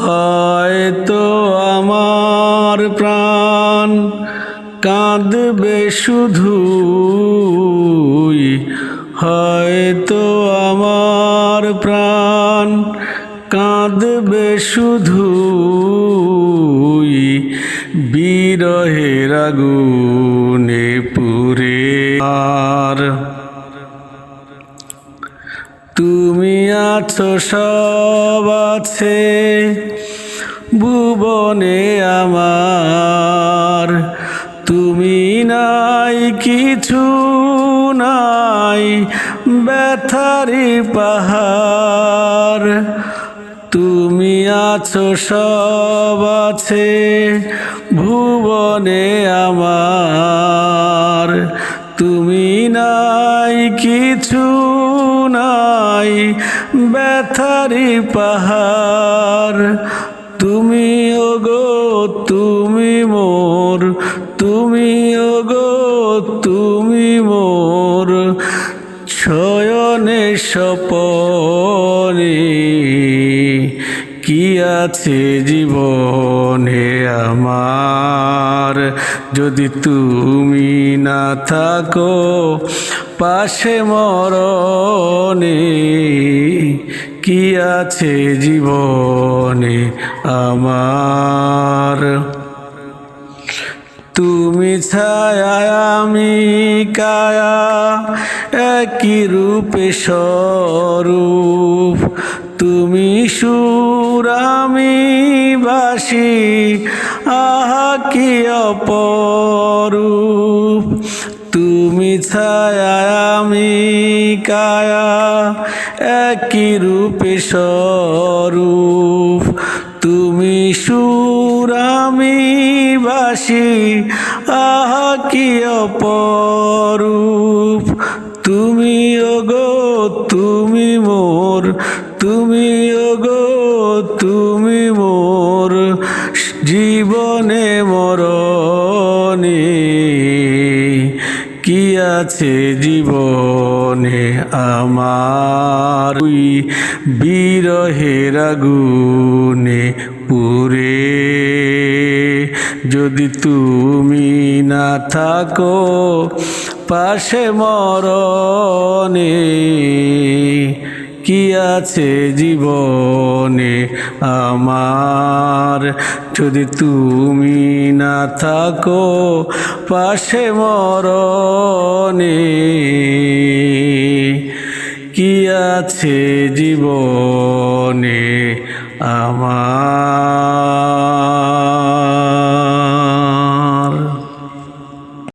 হয়তো আমার প্রাণ কাঁদবে শুধুই, হয়তো আমার প্রাণ কাঁদবে শুধুই, বিরহের আগুনে পুড়ে। আর তুমি আছো, সব আছে ভুবনে আমার, তুমি নাই কিছু নাই, ব্যথারি পাহাড়। তুমি আছো, সব আছে ভুবনে আমার, তুমি নাই কিছু নাই, ব্যথারি পাহাড়। তুমি ওগো তুমি মোর, তুমি ওগো তুমি মোর শয়নে স্বপনে। কি আছে জীবনে আমার, যদি তুমি না থাকো পাশে মরণে। কি আছে জীবনে আমার, তুমি ছায়া আমি কায়া, একই রূপে স্বরূপ। তুমি সুর আমি বাঁশি, আহা কি অপরূপ। তুমি ছায়া আমি কায়া, একই রূপে স্বরূপ। তুমি সুর আমি বাঁশি, আহা কি অপরূপ। তুমি ওগো তুমি মোর, তুমি ওগো তুমি মোর জীবনে মরণে। কি আছে জীবনে আমার, বিরহের আগুনে পুড়ে। যদি তুমি না থাকো পাশে মরণে। কি আছে জীবনে আমার, যদি তুমি না থাকো পাশে মরণে। কি আছে জীবনে আমার।